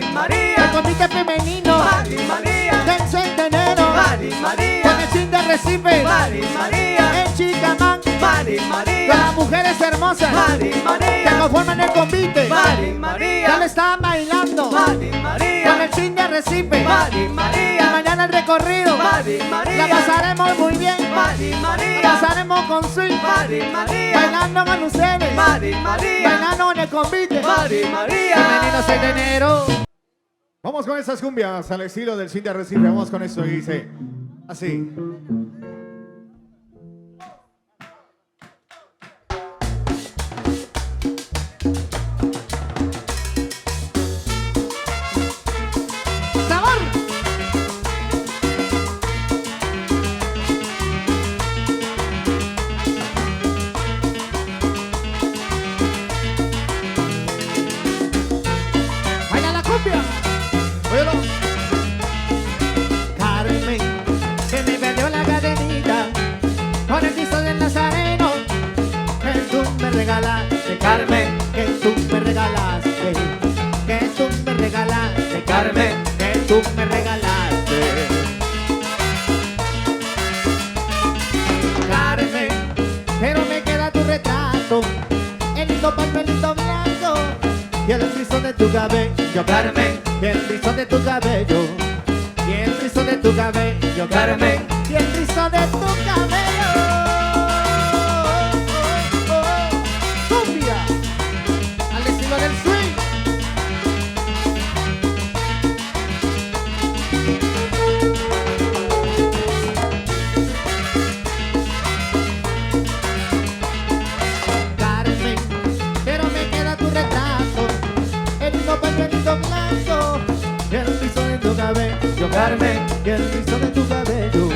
Mari María. El convite femenino Mari María. del centenero. Mari María. Con el chin de Recife. Mari María. En Chicamán. Mari Con María. las mujeres hermosas Mari que María. conforman el convite. Mari Ya le María. están bailando Mari con el María. chin de Recife. Mari Y María. mañana el recorrido Mari la María. pasaremos muy bien. Mari La María. pasaremos con swing. Mari María. Bailando con ustedes. Mari María. Bailando en el convite. Mari María. Femenino 6 de enero. Vamos con esas cumbias al estilo del cine de Recife. Vamos con esto y dice así. ¡Sabor! ¡Baila la cumbia! Óyelo. Carmen, se me perdió la cadenita con el piso del Nazareno que tú me regalaste, Carmen. que tú me regalaste, que tú me regalaste, Carmen. que tú me regalaste. Carmen, pero me queda tu retrato, el lindo papelito blanco y el rizo de tu cabello, Carmen. y el rizo de tu cabello, y el rizo de tu cabello, Carmen. y el rizo de tu cabello. Cumbia, al estilo del swing. Carmen, pero me queda tu retrato, el lindo pañuelito blanco, y el rizo de tu cabello, Carmen. y el rizo de tu cabello,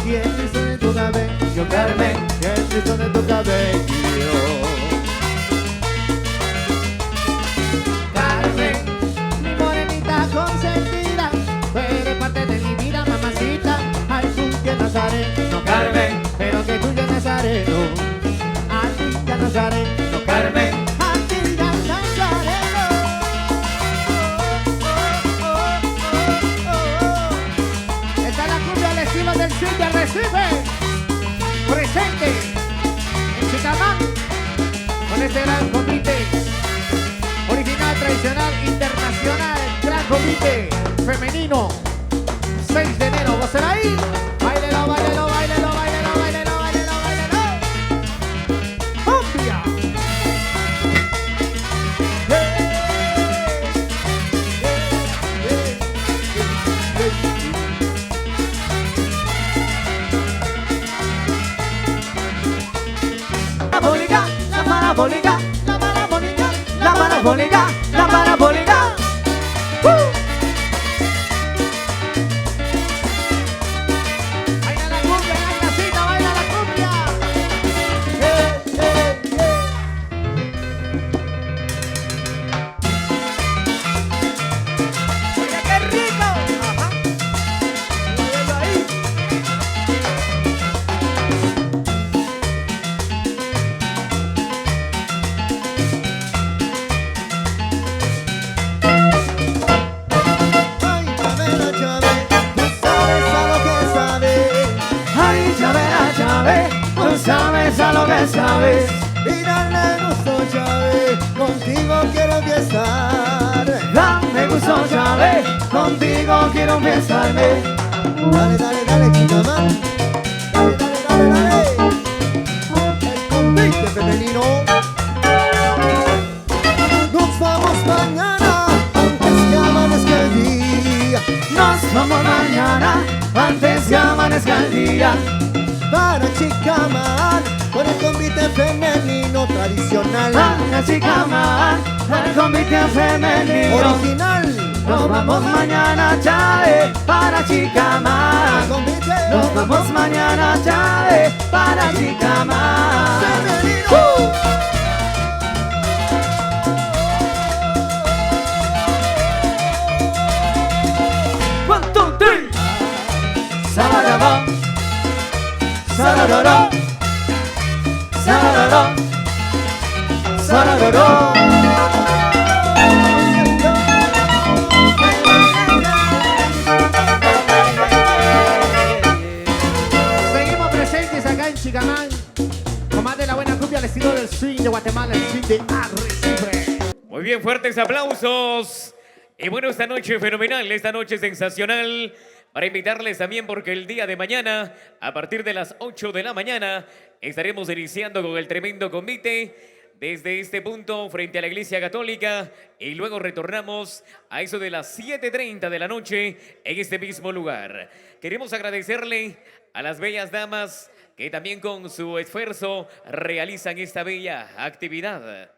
y el rizo de tu cabello, Carmen. y el rizo de tu cabello. Carmen, mi morenita consentida, tú eres parte de mi vida, mamacita. Ay, tú que Nazareno, Carmen. pero que tú que Nazareno, a ti que Nazareno, Carmen. a ti que Nazareno. Esta es la cumbia al estilo del swing de Recife, presente en Chicamán, con este gran convite, original, tradicional, internacional, gran convite femenino, 6 de enero, ¿va a ser ahí? Báilelo, báilelo, báilelo, báilelo, báilelo, báilelo, báilelo. ¡Cumbia! La parabólica. La parabólica. La parabólica, La parabólica. La parabólica. baila la cumbia, la casita, baila la cumbia. Oye, qué rico. Ajá. Óyelo ahí. Ay, Chavela, Chave, tú sabes a lo que sabes. Ay, Chavela, Chave, tú sabes a lo que sabes. Y dale gusto, Chave, contigo quiero empezar. Dame gusto, Chave, contigo quiero empezarme. Dale, dale, dale, Chicamán. Dale, dale, dale, dale. El convite femenino. Nos vamos mañana, antes que amanezca el día. Nos vamos mañana, antes que amanezca el día. Para Chicamán, con el convite femenino tradicional. Para Chicamán, el convite femenino. Original. Nos vamos mañana, Chave, para Chicamán. Convite Nos vamos mañana, Chave, para Chicamán. femenino. 1, 2, 3. Sararaba. Sararara. Sararara. Sararara. bien, fuertes aplausos. Y bueno, esta noche fenomenal, esta noche sensacional. Para invitarles también porque el día de mañana, a partir de las 8 de la mañana, estaremos iniciando con el tremendo convite desde este punto frente a la Iglesia Católica y luego retornamos a eso de las 7:30 de la noche en este mismo lugar. Queremos agradecerle a las bellas damas que también con su esfuerzo realizan esta bella actividad.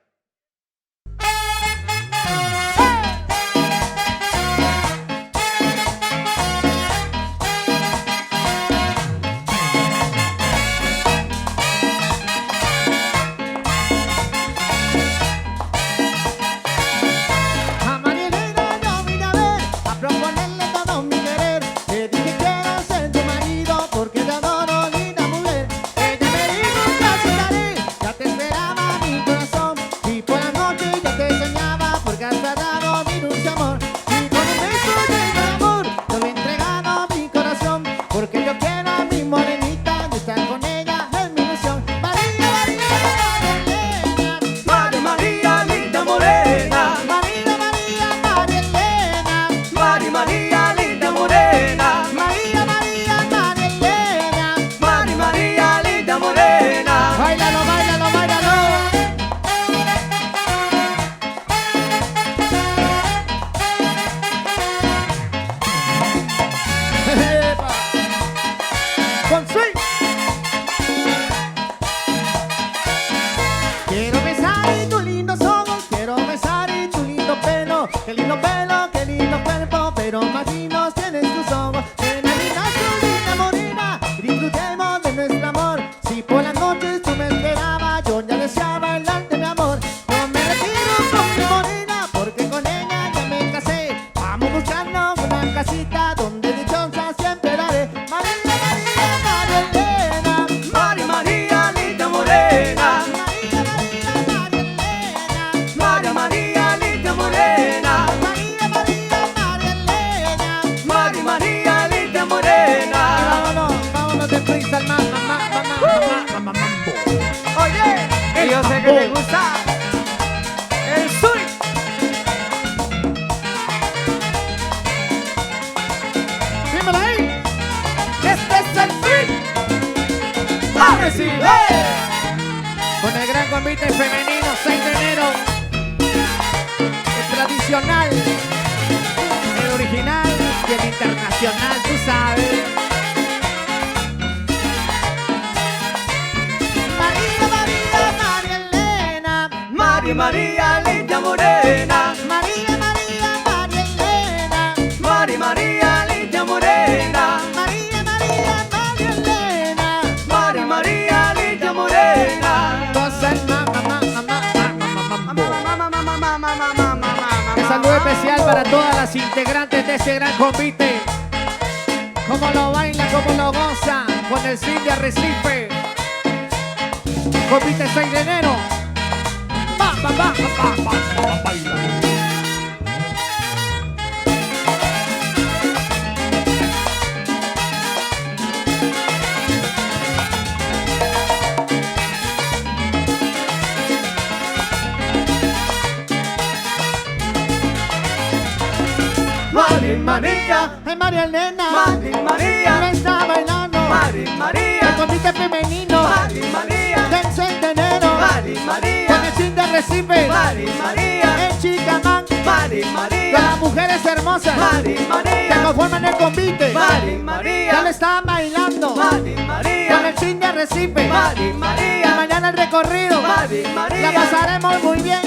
Yo sé que te gusta el swing. Dímelo ahí. Este es el swing. ¡A recibir! Con el gran convite femenino 6 de enero. El tradicional, el original y el internacional, tú sabes. María, linda morena. María, María Elena. María, linda morena. María, Elena. María, linda morena. Cosa un saludo especial para todas las integrantes de ese gran convite. Cómo lo baila, cómo lo goza con el swing de Arrecife. Convite 6 de enero. María, Ay, María Elena. María, me está bailando. María, El convite femenino. María, Del 6 de enero. María, Con el swing de Arrecife. María, En Chicamán. María, Con las mujeres hermosas que María, conforman el convite. María, Ya le estaban bailando. Con el swing de Arrecife. Y María, mañana el recorrido. La pasaremos muy bien.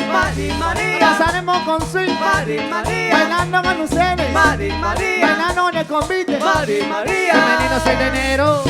La pasaremos con swing. Bailando con ustedes. Bailando en el convite. Femenino 6 de enero.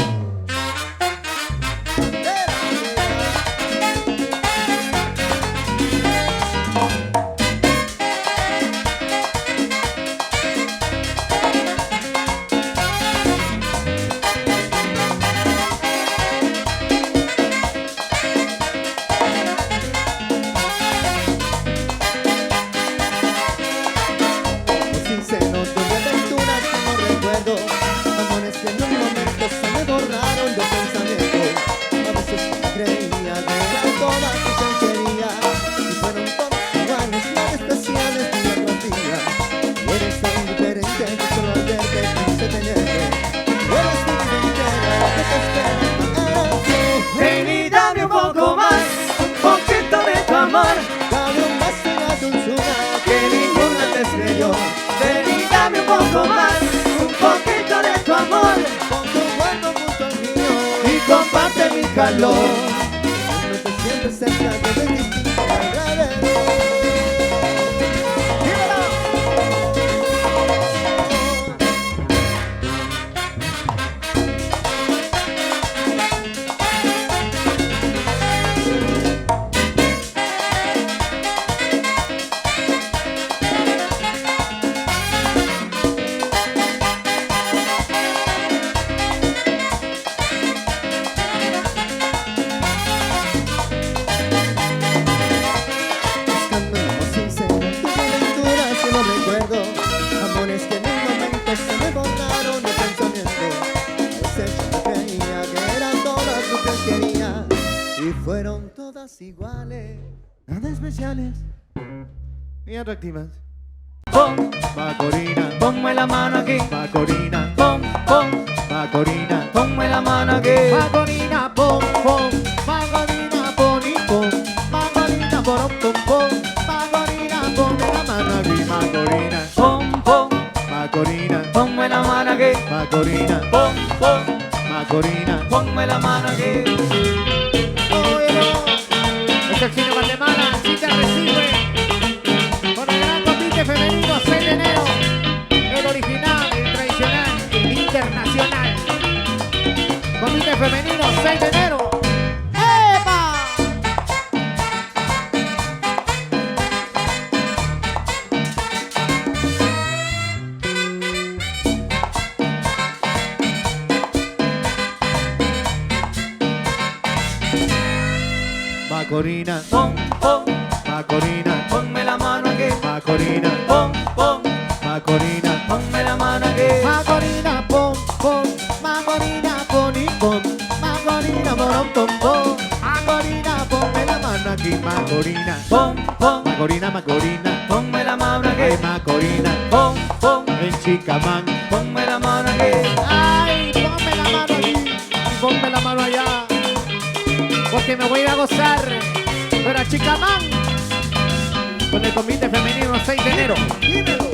Creía que era toda tu tontería y fueron todas iguales, la interior. Ven y dame un poco más, un poquito de tu amor. Pon tu cuerpo junto al mío Y comparte mi calor. no te sientes cerca de mi distinto alrededor. Buscando un amor sincero, tu aventura si no recuerdo. Amores que en un momento se me borraron de pensamiento. A veces yo creía que eran todas lo que quería y fueron todas iguales. Nada especiales ni atractivas. Pon, Macorina, ponme la mano aquí. Macorina, Pon, Macorina, ponme la mano aquí. Macorina, pom, pom. Macorina, pon y pom. Macorina, porom, pom, pom. Macorina, ponme la mano aquí. Macorina, Pon, Macorina, ponme la mano aquí. Macorina, Pon, Macorina. ponme la mano aquí. Es el cine Guatemala, sí te recibe. Con el gran compite femenino 6 de enero. El original, el tradicional, el internacional. Compite femenino 6 de enero. ¡Epa! Macorina, Pon, Macorina, ponme la mano aquí. Macorina, Pon, Macorina, ponme la mano aquí. Macorina, pom, pom. Macorina, pon y pom. Macorina, porom, pom, pom. Macorina, ponme la mano aquí. Macorina, Pon, Macorina, Macorina, ponme la mano ay aquí. Macorina, Pon, en Chicamán, ponme la mano aquí. Ay, ponme la mano aquí y ponme la mano allá. Porque me voy a ir a gozar. Pero a Chicamán. Con el convite femenino 6 de enero. Dímelo.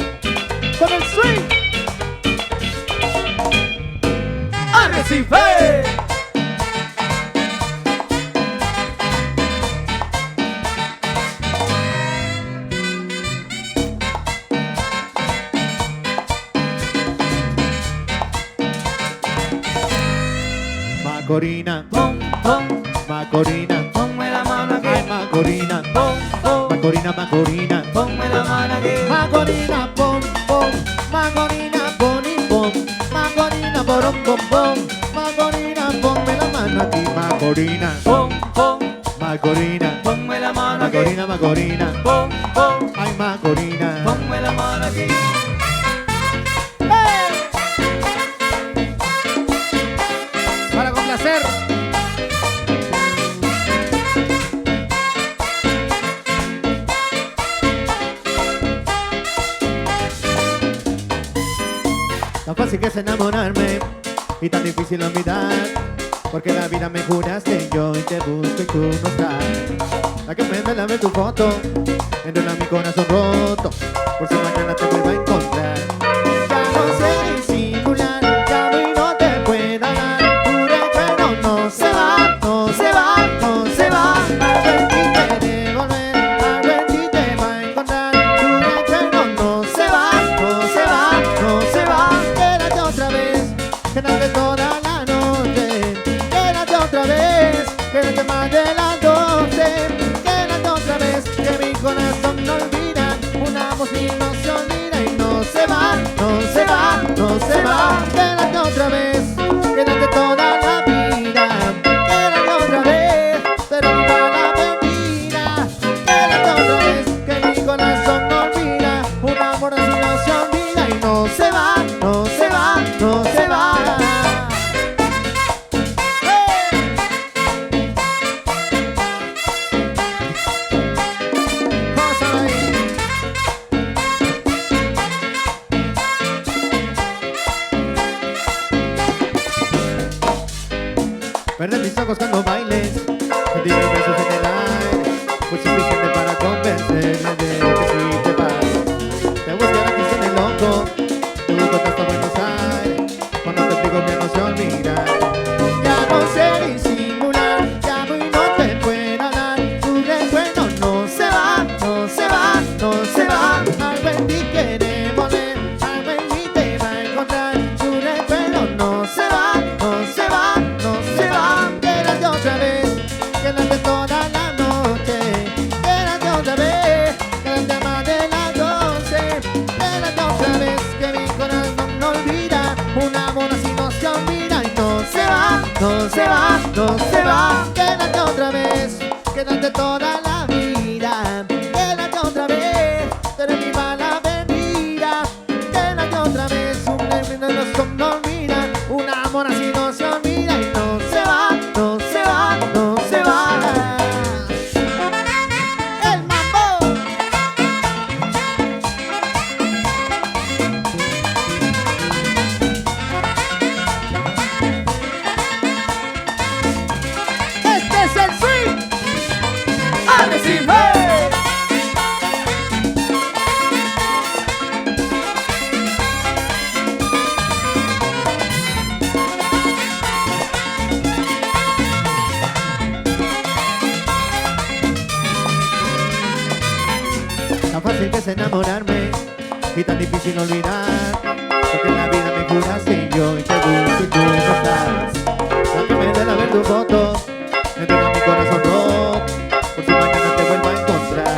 Con el swing. ¡Arrecife! Macorina, Pon, Macorina, ponme la mano aquí. ay Macorina, Pon, Macorina, Macorina, ponme la mano aquí. Macorina, pom, pom. Macorina, pon y pom. Macorina, porom, pom, pom. Macorina, ponme la mano aquí. Macorina, Pon, Macorina, ponme la mano aquí. Macorina, Macorina, Pon, ay Macorina. ponme la mano aquí. Para complacer. Tan fácil que es enamorarme y tan difícil olvidar. Porque la vida me juraste yo y te busco y tú no estás. La que me ver tu foto, entra mi corazón roto. Por si mañana te vuelvo a encontrar. Ya no sé disimular, llamo y no te puedo hablar. Tu recuerdo no se va, no se va, no se va. Algo en ti quiere volver, algo en ti te va a encontrar. Tu recuerdo no se va, no se va, no se va. Quédate otra vez, quédate toda la noche. Quédate otra vez, quédate más de las 12. Quédate otra vez, que mi corazón no olvida. Una voz y no se olvida y no se va, no se va, no se va. Quédate otra vez, quédate toda la vida. Quédate otra vez, pero viva la mentira. Quédate otra vez, que mi corazón no olvida. Un amor así no se olvida y no se va, no se va, no se va. Gózalo ahí. Verde mis ojos cuando bailes, que tienes besos en el aire. Fue suficiente para convencerme de que sí te vas. Te buscaré poco. Te busco hasta Buenos Aires, cuando te digo que no se olvida. Ya no sé disimular, llamo y no te puedo dar. Tu recuerdo no se va, no se va, no se va. Algo en ti quiere volver, algo en mí te va a encontrar. Tu recuerdo no se va, no se va, no se va. Quédate otra vez, quédate toda la noche. Quédate otra vez, quédate más de las 12. Quédate otra vez, que mi corazón no olvida. Un amor así no se olvida y no se va, no se va, no se va. Quédate otra vez, quédate toda la vida. Quédate otra vez, tú eres mi mala venida. Quédate otra vez, un amor no olvida. Un amor así no se olvida y no se va, no se va, no se va. El mambo. Este es el swing. Arrecife. Tan fácil que es enamorarme y tan difícil olvidar. Porque en la vida me juraste y yo y te busco y tú no estás. La que me duele ver tu foto, me duele mi corazón roto, por si mañana te vuelvo a encontrar.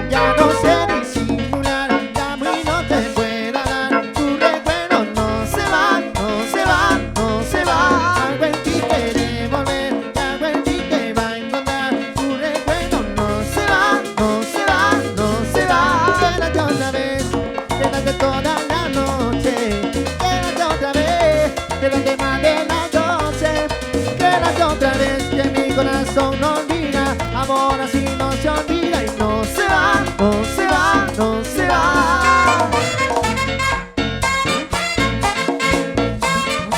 Ya no sé disimular, llamo y no te puedo dar. Tu recuerdo no se va, no se va, no se va. Algo en ti quiere volver, y algo en ti te va a encontrar. Tu recuerdo no se va, no se va, no se va. Quédate otra vez, quédate toda la noche. Quédate otra vez, quédate más de las 12. Quédate otra vez, que mi corazón no olvida. Amor así no se olvida y no se va, no se va, no se va.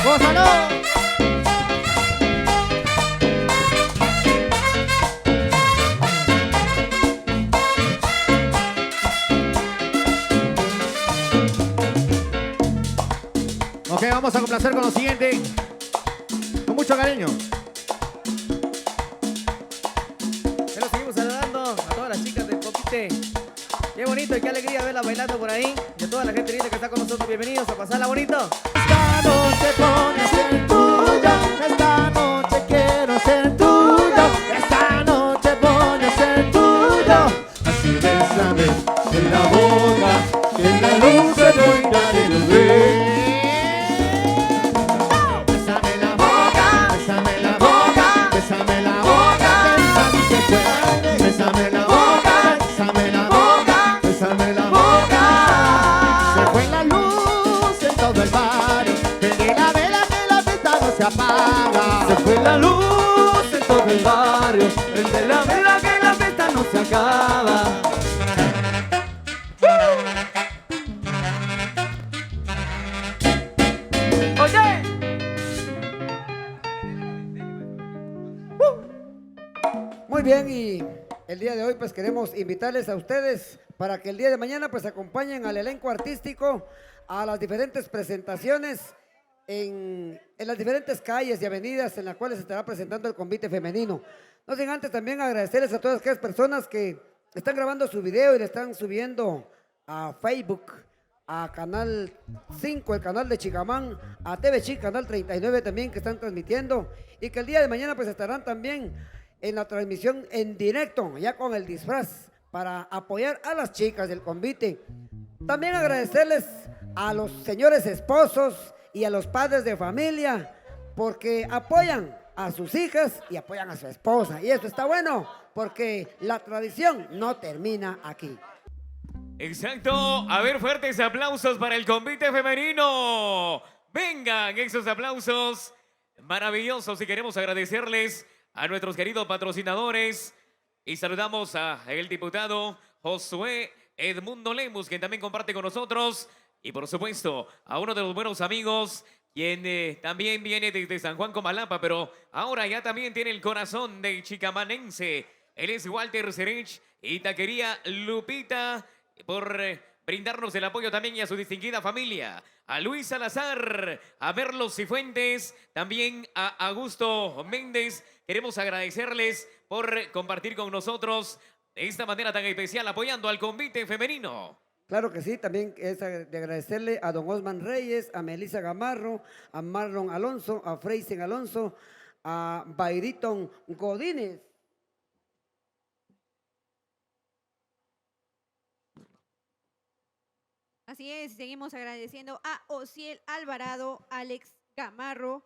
¡Gózalo! Ok, vamos a complacer con lo siguiente. Con mucho cariño. Ya lo seguimos saludando a todas las chicas del Copite. Qué bonito y qué alegría verla bailando por ahí. Y a toda la gente linda que está con nosotros, bienvenidos a pasarla bonito. Esta noche pone a ser tuya. Esta noche quiero ser tuyo. Esta noche pone a ser tuyo. Así bésame en la boca, que en la luz se doy de los besos. Bésame la boca, bésame la boca, bésame la boca, que se fue. Bésame la boca, bésame la boca, bésame la boca. Se fue la luz en todo el barrio, prendí la vela que la fiesta no se apaga. Se fue la luz en todo el barrio. Prende la vela que la fiesta no se acaba. Oye. Muy bien, y el día de hoy pues queremos invitarles a ustedes para que el día de mañana pues acompañen al elenco artístico a las diferentes presentaciones en las diferentes calles y avenidas en las cuales se estará presentando el convite femenino. No sin antes también agradecerles a todas aquellas personas que están grabando su video y le están subiendo a Facebook, a Canal 5, el canal de Chicamán, a TV Chic, Canal 39 también, que están transmitiendo, y que el día de mañana pues estarán también en la transmisión en directo, ya con el disfraz, para apoyar a las chicas del convite. También agradecerles a los señores esposos y a los padres de familia, porque apoyan a sus hijas y apoyan a su esposa. Y eso está bueno, porque la tradición no termina aquí. Exacto. A ver, fuertes aplausos para el convite femenino. Vengan esos aplausos maravillosos y queremos agradecerles a nuestros queridos patrocinadores y saludamos a el diputado Josué Edmundo Lemus, quien también comparte con nosotros, y por supuesto a uno de los buenos amigos, quien también viene desde San Juan Comalapa, pero ahora ya también tiene el corazón de chicamanense. Él es Walter Serech y Taquería Lupita, por brindarnos el apoyo también y a su distinguida familia, a Luis Salazar, a Merlos Cifuentes, también a Augusto Méndez. Queremos agradecerles por compartir con nosotros de esta manera tan especial, apoyando al convite femenino. Claro que sí, también es de agradecerle a don Osman Reyes, a Melissa Gamarro, a Marlon Alonso, a Freisen Alonso, a Bayriton Godínez. Así es, seguimos agradeciendo a Ociel Alvarado, Alex Gamarro,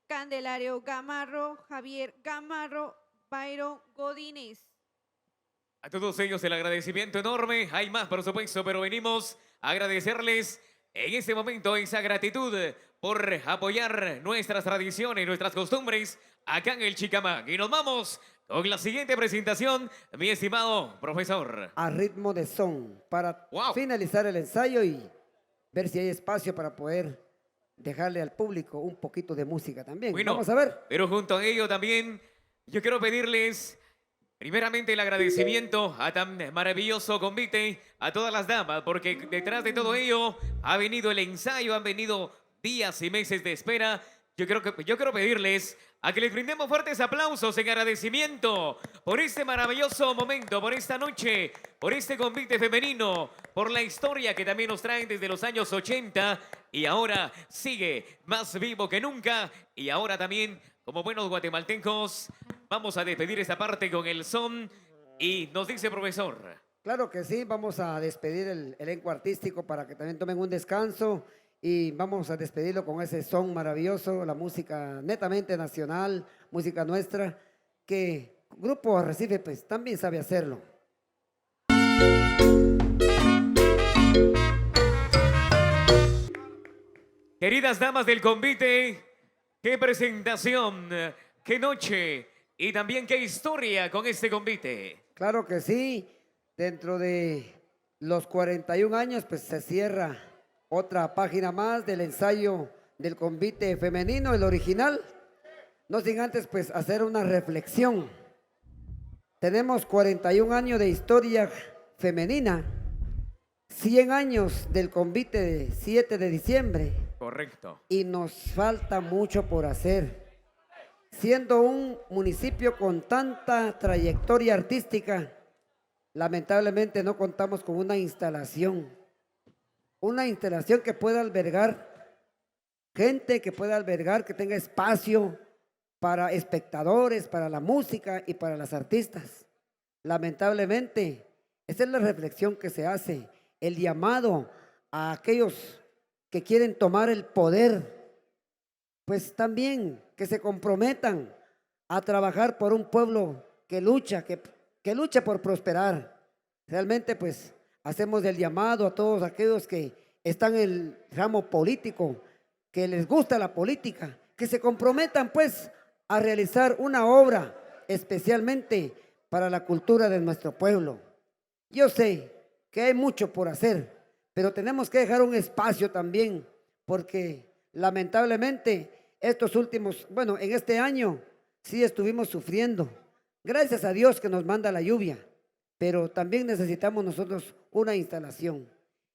Candelario Gamarro, Javier Gamarro, Byron Godínez. A todos ellos el agradecimiento enorme. Hay más, por supuesto, pero venimos a agradecerles en este momento esa gratitud por apoyar nuestras tradiciones, nuestras costumbres acá en el Chicamán. Y nos vamos con la siguiente presentación, mi estimado profesor. A ritmo de son, para Wow. finalizar el ensayo y ver si hay espacio para poder dejarle al público un poquito de música también. Bueno, Vamos a ver. pero junto a ello también yo quiero pedirles primeramente el agradecimiento a tan maravilloso convite, a todas las damas, porque detrás de todo ello ha venido el ensayo, han venido días y meses de espera. Yo quiero pedirles a que les brindemos fuertes aplausos en agradecimiento por este maravilloso momento, por esta noche, por este convite femenino, por la historia que también nos traen desde los años 80 y ahora sigue más vivo que nunca. Y ahora también, como buenos guatemaltecos, vamos a despedir esta parte con el son y nos dice profesor. Claro que sí, vamos a despedir el elenco artístico para que también tomen un descanso y vamos a despedirlo con ese son maravilloso, la música netamente nacional, música nuestra, que Grupo Arrecife pues también sabe hacerlo. Queridas damas del convite, qué presentación, qué noche y también qué historia con este convite. Claro que sí, dentro de los 41 años pues se cierra otra página más del ensayo del convite femenino, el original. No sin antes pues hacer una reflexión. Tenemos 41 años de historia femenina, 100 años del convite de 7 de diciembre. Correcto. Y nos falta mucho por hacer. Siendo un municipio con tanta trayectoria artística, lamentablemente no contamos con una instalación que pueda albergar gente, que pueda albergar, que tenga espacio para espectadores, para la música y para las artistas. Lamentablemente, esa es la reflexión que se hace, el llamado a aquellos que quieren tomar el poder, pues también que se comprometan a trabajar por un pueblo que lucha, que lucha por prosperar. Realmente pues hacemos el llamado a todos aquellos que están en el ramo político, que les gusta la política, que se comprometan pues a realizar una obra especialmente para la cultura de nuestro pueblo. Yo sé que hay mucho por hacer, pero tenemos que dejar un espacio también, porque lamentablemente en este año sí estuvimos sufriendo. Gracias a Dios que nos manda la lluvia, pero también necesitamos nosotros una instalación.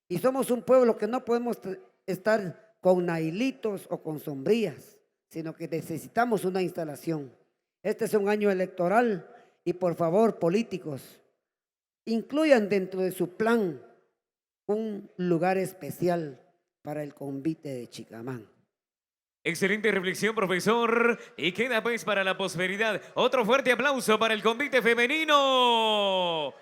Y somos un pueblo que no podemos estar con nailitos o con sombrillas, sino que necesitamos una instalación. Este es un año electoral y por favor, políticos, incluyan dentro de su plan un lugar especial para el convite de Chicamán. Excelente reflexión, profesor. Y queda pues para la prosperidad. Otro fuerte aplauso para el convite femenino.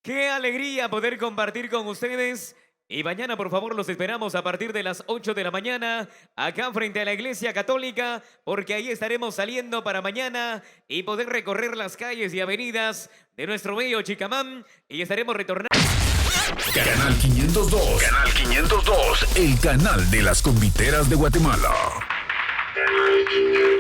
Qué alegría poder compartir con ustedes. Y mañana, por favor, los esperamos a partir de las 8 de la mañana, acá frente a la Iglesia Católica, porque ahí estaremos saliendo para mañana y poder recorrer las calles y avenidas de nuestro bello Chicamán. Y estaremos retornando. Canal 502. Canal 502. El canal de las conviteras de Guatemala. Canal 502.